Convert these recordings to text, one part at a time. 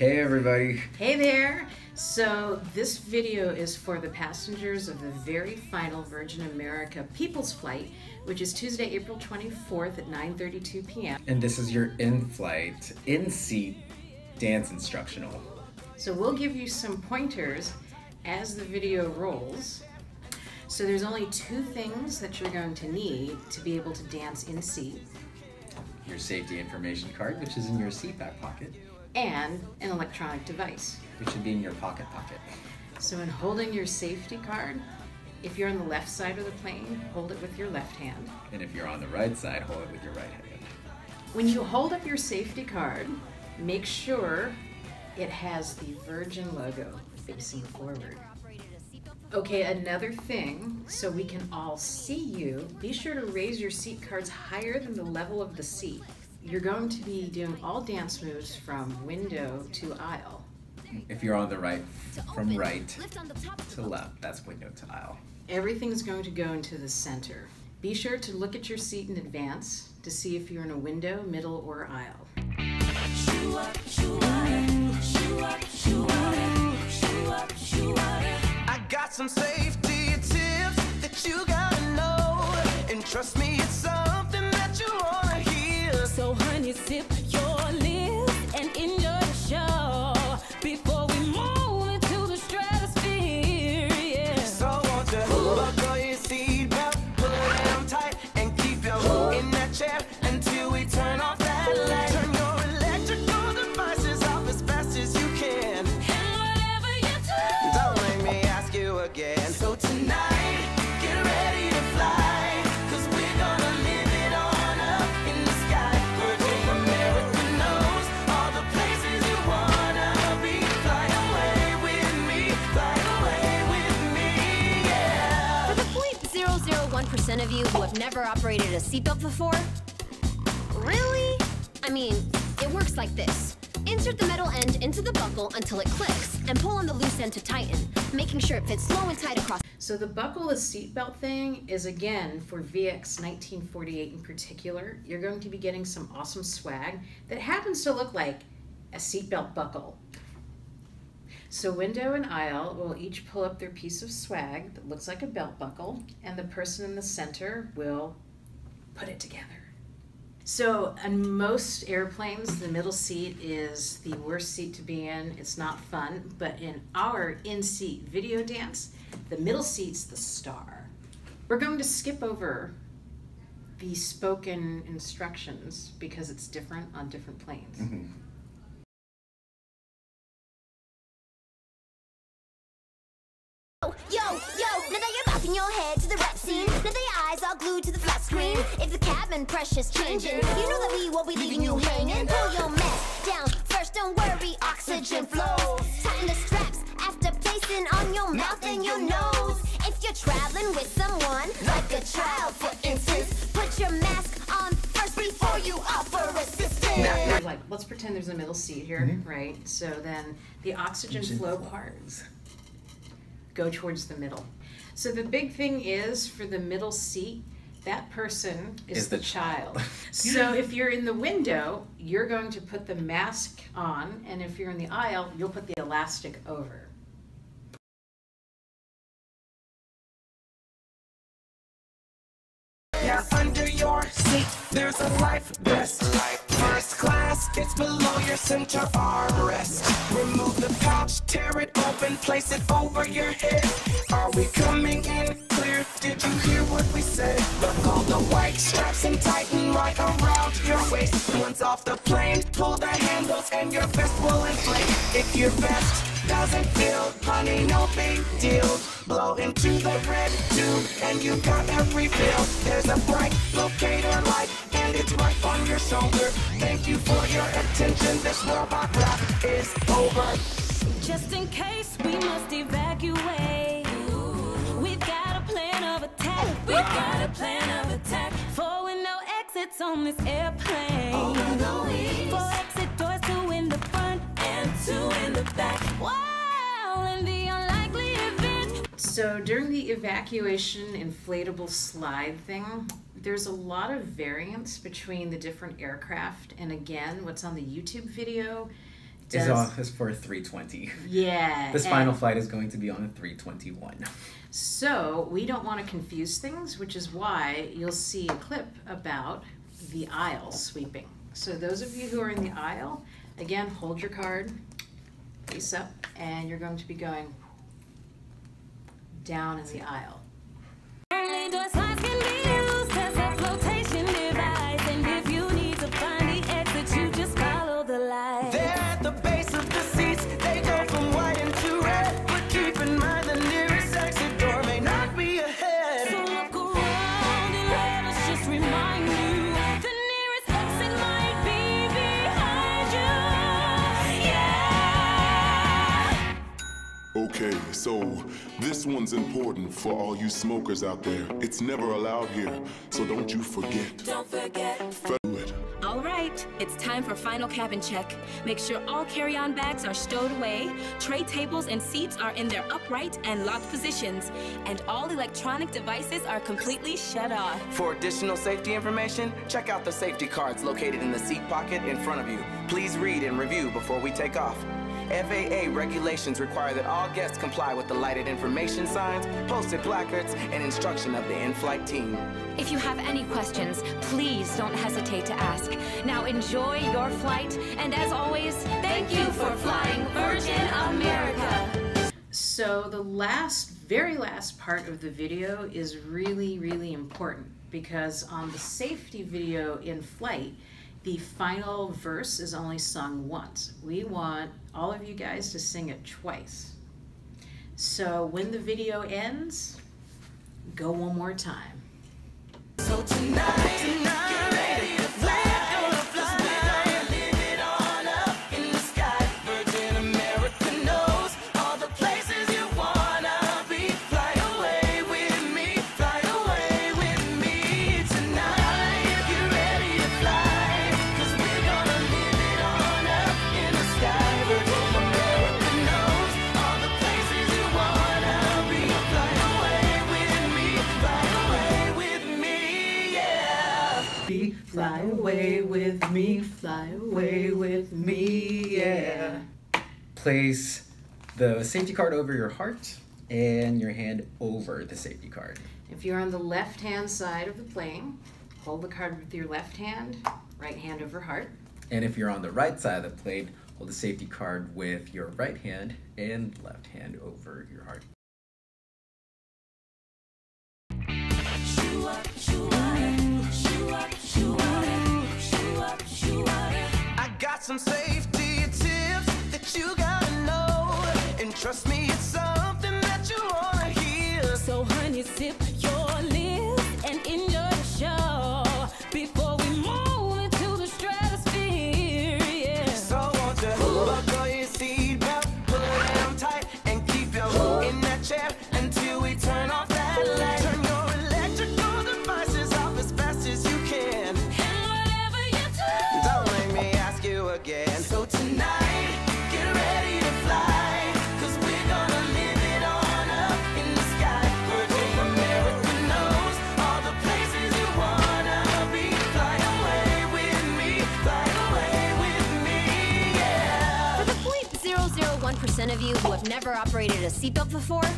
Hey everybody. Hey there. So this video is for the passengers of the very final Virgin America People's Flight, which is Tuesday, April 24th at 9:32 p.m. And this is your in-flight, in-seat dance instructional. So we'll give you some pointers as the video rolls. So there's only two things that you're going to need to be able to dance in seat. Your safety information card, which is in your seat back pocket. And an electronic device, which should be in your pocket. So in holding your safety card, if you're on the left side of the plane, hold it with your left hand. And if you're on the right side, hold it with your right hand. When you hold up your safety card, make sure it has the Virgin logo facing forward. Okay, another thing, so we can all see you, be sure to raise your seat cards higher than the level of the seat. You're going to be doing all dance moves from window to aisle. If you're on the right, from right to left, that's window to aisle. Everything's going to go into the center. Be sure to look at your seat in advance to see if you're in a window, middle, or aisle. I got some safety tips that you gotta know, and trust me, it's something that you wanna hear. So honey, sip your lips and enjoy the show before we move into the stratosphere, yeah. So won't you buckle your seatbelt, pull it down tight, and keep your in that chair until we turn off that light. Turn your electrical devices off as fast as you can. And whatever you do, Don't make me ask you again. So tonight, get ready to fly, 'cause we're gonna live it on up in the sky. Virgin America knows all the places you wanna be. Fly away with me, yeah. For the 0.001% of you who have never operated a seatbelt before, really? I mean, it works like this. Insert the metal end into the buckle until it clicks, and pull on the loose end to tighten, making sure it fits low and tight across. So the buckleless seatbelt thing is, again, for VX 1948 in particular. You're going to be getting some awesome swag that happens to look like a seatbelt buckle. So window and aisle will each pull up their piece of swag that looks like a belt buckle, and the person in the center will put it together. So on most airplanes, the middle seat is the worst seat to be in. It's not fun, but in our in-seat video dance, the middle seat's the star. We're going to skip over the spoken instructions because it's different on different planes. Yo, now that you're bouncing your head to the rap scene, now that your eyes are glued to the flat screen, if the cabin pressure's changing, you know that we won't be leaving you hanging. Pull your mask down first, don't worry, oxygen flows. Tighten the straps after placing on your mouth and your nose. If you're traveling with someone, like a child for instance, put your mask on first before you offer assistance. Like, let's pretend there's a middle seat here, right? So then the oxygen flow parts go towards the middle. So the big thing is, for the middle seat, that person is the child. So if you're in the window, you're going to put the mask on, and if you're in the aisle, you'll put the elastic over. Yeah, under your seat, there's a life vest. First class, it's below your center armrest. Remove the pouch, tear it open, place it over your head. Are we coming in clear? Did you hear what we said? Buckle the white straps and tighten right around your waist. Once off the plane, pull the handles and your vest will inflate. If your vest doesn't feel, honey, no big deal. Blow into the red tube and you got a refill. There's a bright locator light and it's right on your shoulder. Thank you for your attention. This robot rap is over. just in case we must evacuate. We've got a plan of attack. We've got a plan of attack. 4 window exits on this airplane. Four exit doors, 2 in the front and 2 in the back. Wow, in the unlikely event. So during the evacuation inflatable slide thing, there's a lot of variance between the different aircraft, and again, what's on the YouTube video is for 320. Yeah. This final flight is going to be on a 321. So we don't want to confuse things, which is why you'll see a clip about the aisle sweeping. So those of you who are in the aisle, again, hold your card face up, and you're going to be going down in the aisle. Only door signs can be used as a flotation device, and if you need to find the exit, you just follow the light. They're at the base of the seats, they go from white into red. But keep in mind the nearest exit door may not be ahead. So look around and let us just remind you, the nearest exit might be behind you. Yeah. Okay, so this one's important for all you smokers out there. It's never allowed here, so don't you forget. Don't forget. Do it. All right, it's time for final cabin check. Make sure all carry-on bags are stowed away, tray tables and seats are in their upright and locked positions, and all electronic devices are completely shut off. For additional safety information, check out the safety cards located in the seat pocket in front of you. Please read and review before we take off. FAA regulations require that all guests comply with the lighted information signs, posted placards, and instruction of the in-flight team. If you have any questions, please don't hesitate to ask. Now enjoy your flight, and as always, thank you for flying Virgin America. So the very last part of the video is really, really important, because on the safety video in flight, the final verse is only sung once. We want all of you guys to sing it twice. So when the video ends, go one more time. So tonight, get ready to fly. Live it on up in the sky. Virgin America knows all the places you wanna be. Fly away with me, fly away with me tonight. Get ready to fly, 'cause we're gonna live it on up in the sky. Virgin America knows all the places you wanna be. Fly away with me, fly away with me, yeah. Fly away with me, fly away with me, yeah. Place the safety card over your heart and your hand over the safety card. If you're on the left-hand side of the plane, hold the card with your left hand, right hand over heart. And if you're on the right side of the plane, hold the safety card with your right hand and left hand over your heart. I got some safety tips that you gotta know, and trust me, it's something that you wanna hear. So honey, sip your lips and enjoy the show before we move into the stratosphere, yeah. So won't you buckle your seatbelt, pull it down tight, and keep your in that chair until we turn off that light. Turn your electrical devices off as fast as you can, And whatever you do, don't make me ask you again. So tonight, get ready to fly, 'cause we're gonna live it on up in the sky. Virgin America knows all the places you wanna be. Fly away with me, fly away with me, yeah. For the 0.001% of you who have never operated a seatbelt before,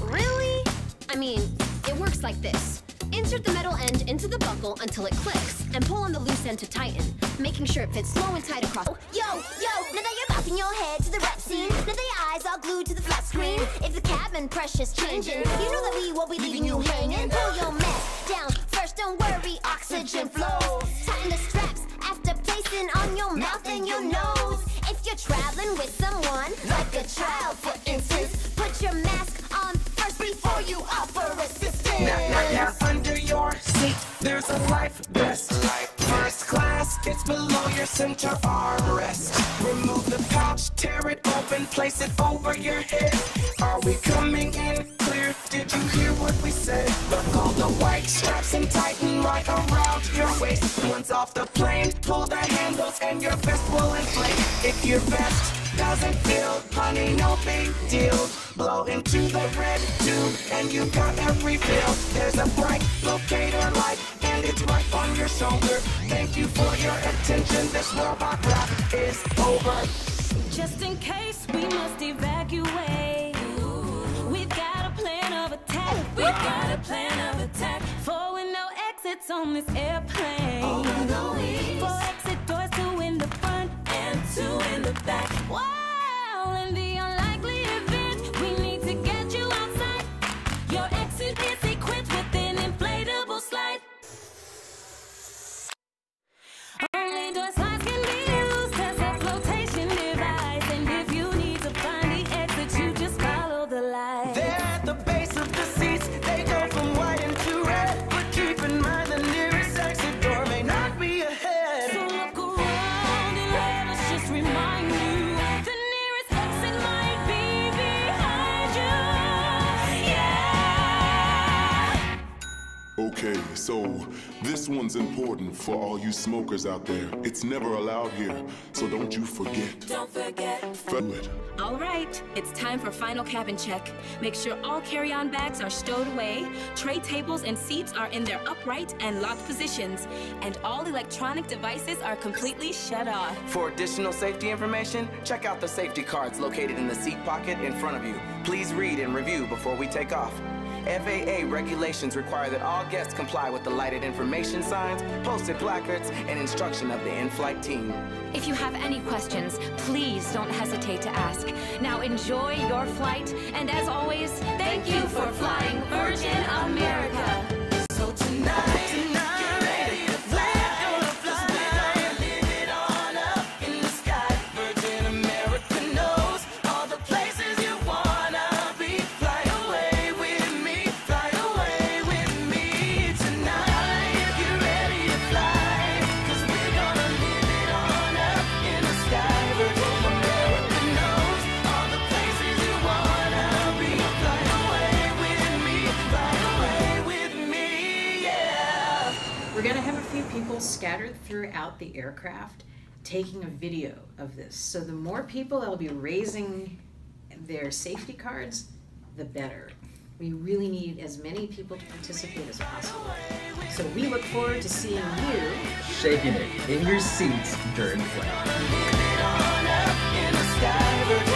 really? I mean, it works like this. Insert the metal end into the buckle until it clicks, and pull on the loose end to tighten, making sure it fits slow and tight across. Yo, now that you're bopping your head to the rap scene, now that your eyes all glued to the flat screen, if the cabin pressure's changing, you know that we won't be leaving you hanging. Pull your mask down first, don't worry, oxygen flows. Tighten the straps after placing on your mouth and your nose. If you're traveling with someone, like a child for instance, put your mask on first before you offer assistance. Now under your seat, there's a life vest. First class, it's below your center armrest. Remove the pouch, tear it open, place it over your head. Are we coming in clear? Did you hear what we said? Buckle the white straps and tighten right around your waist. Once off the plane, pull the handles and your vest will inflate. If your vest doesn't feel, honey, no big deal. Blow into the red tube and you got a refill. There's a bright locator light and it's right on your shoulder. Thank you for your attention. This robot rap is it's over. Just in case we must evacuate, we've got a plan of attack. We've got a plan of attack. 4 with no exits on this airplane. Oh, 4 exit doors, 2 in the front and 2 in the back. Well, in the unlikely event we need to get you outside, your exit is equipped with an inflatable slide. Only door slides can be used as a flotation device, and if you need to find the exit, you just follow the light. They're at the base of the seats, they go from white into red. But keep in mind the nearest exit door may not be ahead. So look around and let us just remind you, the nearest exit might be behind you. Yeah. Okay, so this one's important for all you smokers out there. It's never allowed here, so don't you forget. Don't forget. Do it. All right, it's time for final cabin check. Make sure all carry-on bags are stowed away, tray tables and seats are in their upright and locked positions, and all electronic devices are completely shut off. For additional safety information, check out the safety cards located in the seat pocket in front of you. Please read and review before we take off. FAA regulations require that all guests comply with the lighted information signs, posted placards, and instruction of the in-flight team. If you have any questions, please don't hesitate to ask. Now enjoy your flight, and as always, thank you for flying Virgin America. So tonight, get ready to fly. Gonna fly. 'Cause we're gonna live it on up in the sky. Virgin America knows all the places you wanna be. Fly away with me. Fly away with me tonight. Get ready to fly. 'Cause we're gonna live it on up in the sky. Virgin America knows all the places you wanna be. Fly away with me. Fly away with me, yeah. We're going to have a few people scattered throughout the aircraft taking a video of this. So the more people that will be raising their safety cards, the better. We really need as many people to participate as possible. So we look forward to seeing you Shaking it in your seats during flight. Live it on up in the sky. Virgin